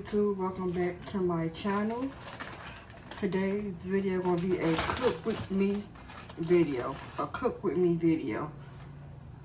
YouTube, welcome back to my channel. Today's video gonna be a cook with me video.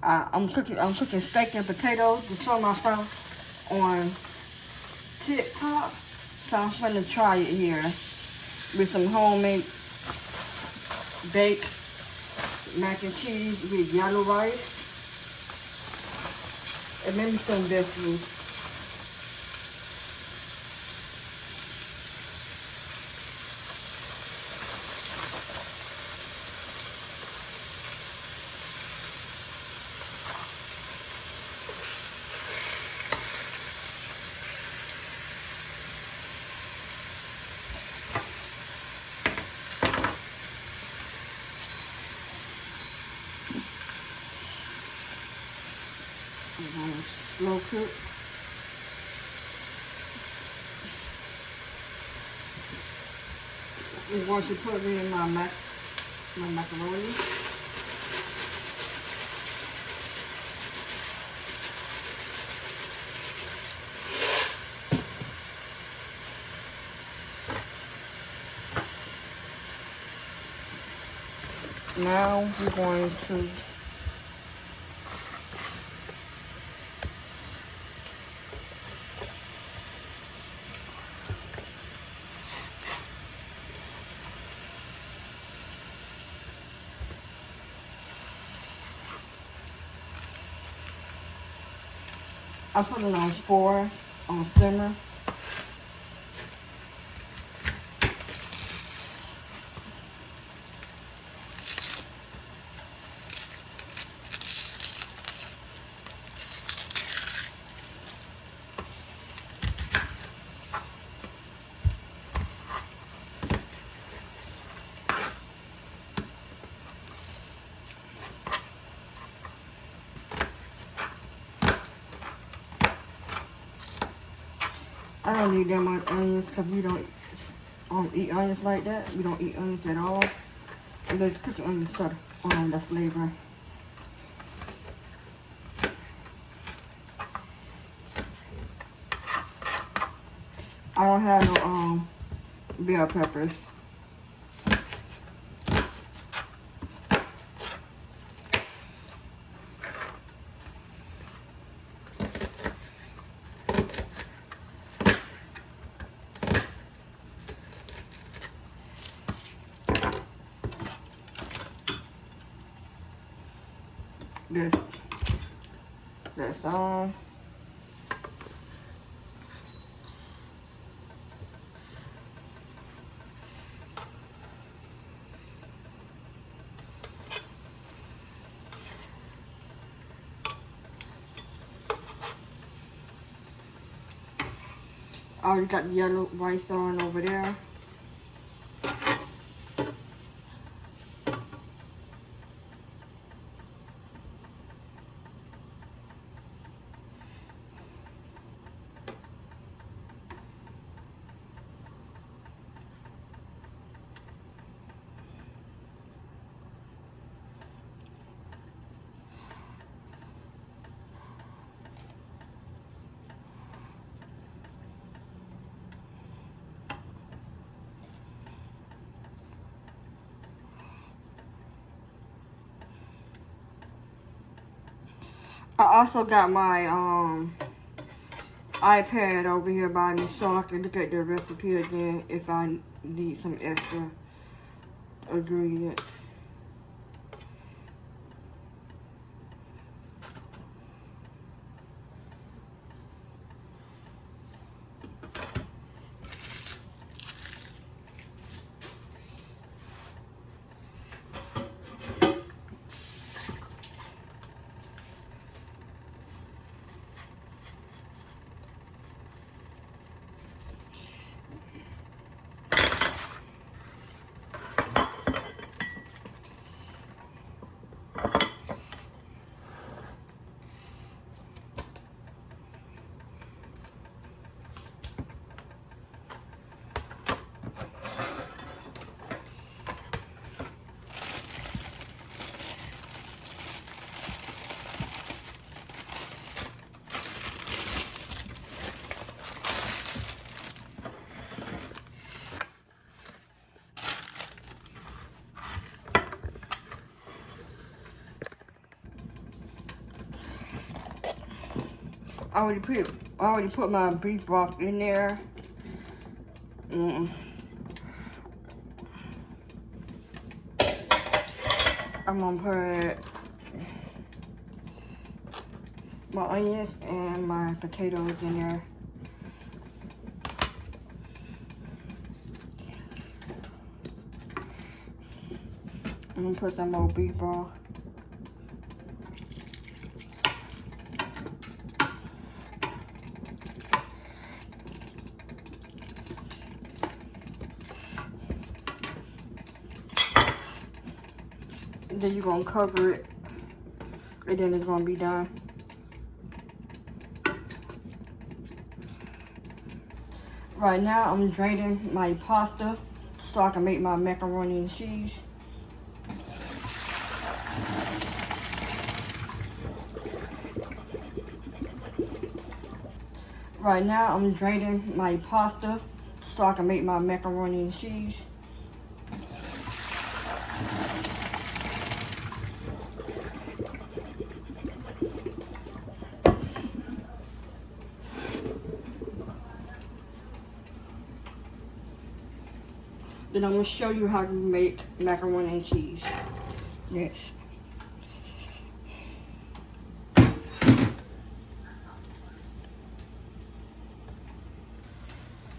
I'm cooking steak and potatoes to show myself on TikTok. So I'm gonna try it here with some homemade baked mac and cheese with yellow rice and maybe some vegetables. Slow cook. I'm going to put in my macaroni. Now we're going to I put it on 4 on simmer. I don't need that much onions because we don't eat onions like that. We don't eat onions at all. And let's cook the onions for the flavor. I don't have no bell peppers. That's all. I already got the yellow rice on over there. I also got my iPad over here by me so I can look at the recipe again if I need some extra ingredients. I already put my beef broth in there. I'm gonna put my onions and my potatoes in there. I'm gonna put some more beef broth. And then you're gonna cover it, and then it's gonna be done. Right now, I'm draining my pasta so I can make my macaroni and cheese. Right now, I'm draining my pasta so I can make my macaroni and cheese. Then I'm going to show you how to make macaroni and cheese next.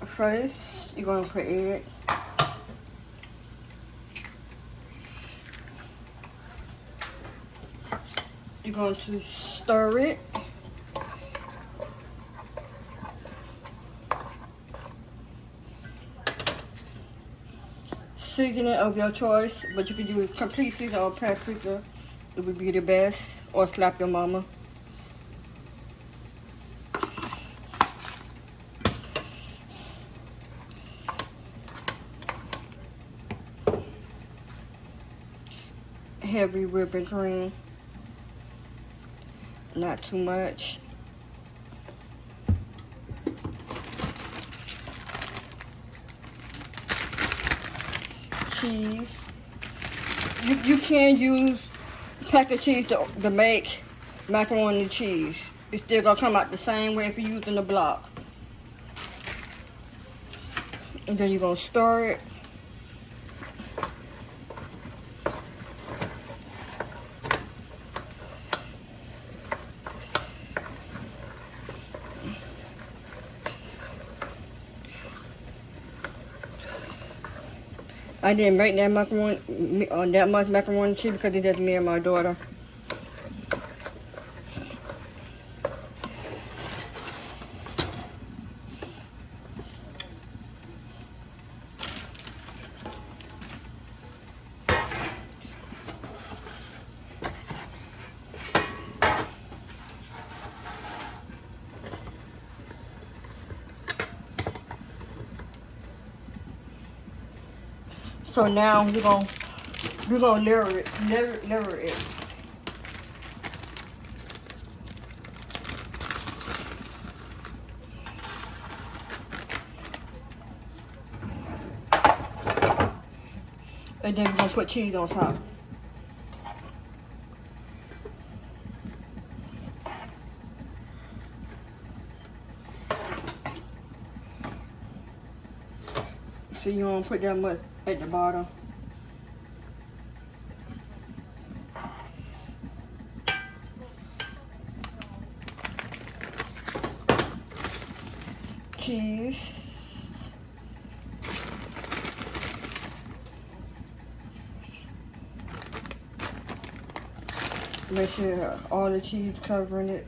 First, you're going to put egg. You're going to stir it. Seasoning of your choice, but you can do complete season or paprika. It would be the best, or slap your mama. Heavy whipping cream, not too much. Cheese. You can use pack of cheese to make macaroni and cheese. It's still gonna come out the same way if you're using the block. And then you're gonna stir it. I didn't make that macaroni on that much macaroni and cheese because it's just me and my daughter. So now you're gonna layer it. And then we're gonna put cheese on top. So you don't put that much at the bottom. Cheese. Make sure all the cheese covering it.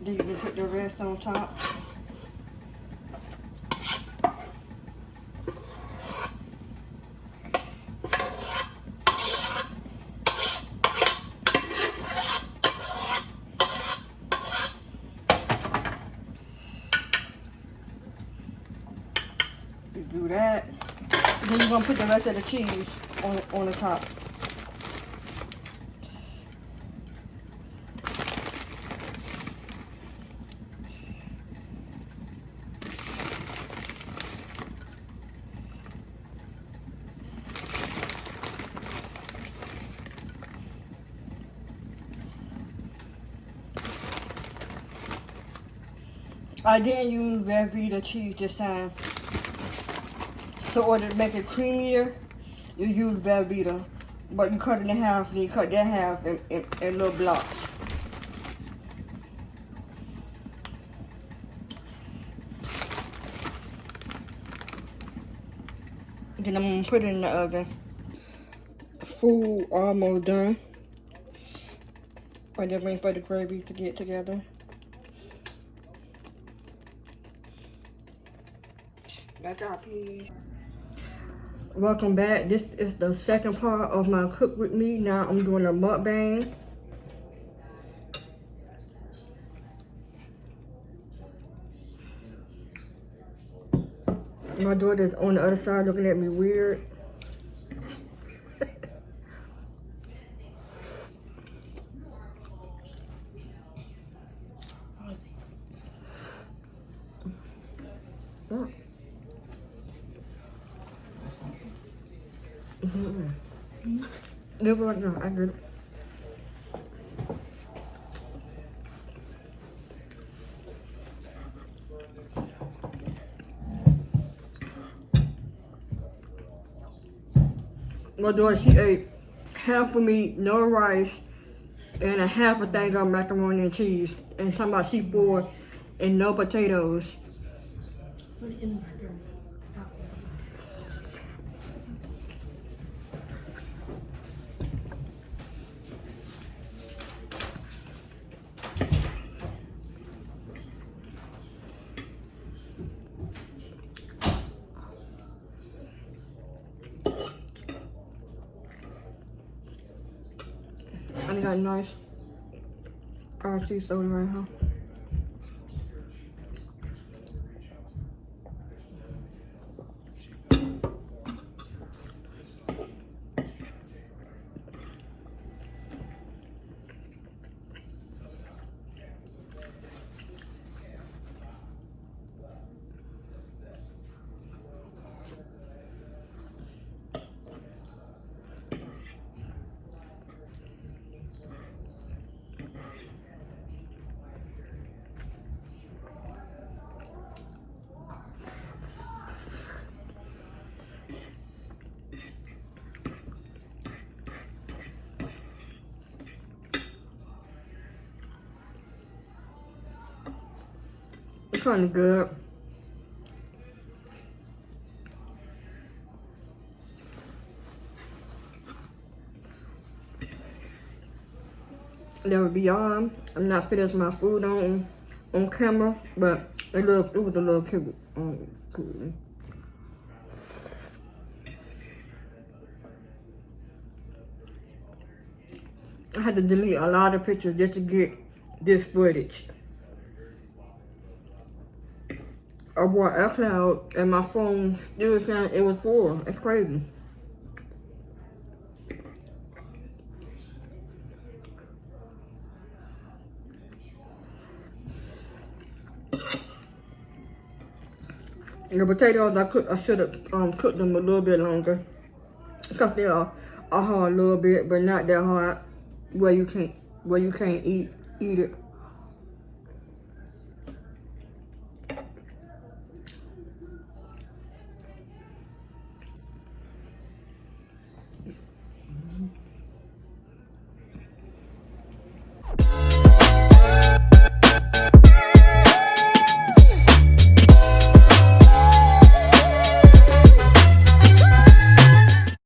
Then you can put the rest on top. You do that. Then you're gonna put the rest of the cheese on the top. I didn't use Velveeta cheese this time. So in order to make it creamier, you use Velveeta. But you cut it in half, and you cut that half in little blocks. Then I'm gonna put it in the oven. Food almost done. I'm just waiting for the gravy to get together. That's our peas. Welcome back. This is the second part of my cook with me. Now I'm doing a mukbang. My daughter's on the other side looking at me weird. Never no, I did. My daughter, she ate half of meat, no rice, and a half a thing of macaroni and cheese. And talking about she bored and no potatoes. And got nice RC soda right here. It's kind of good. That would be all. I'm not finishing my food on camera, but it was a little cute. Cool. I had to delete a lot of pictures just to get this footage. I bought iCloud and my phone still saying it was full. It's crazy. The potatoes I should have cooked them a little bit longer because they are hard a little bit, but not that hard where you can't eat it.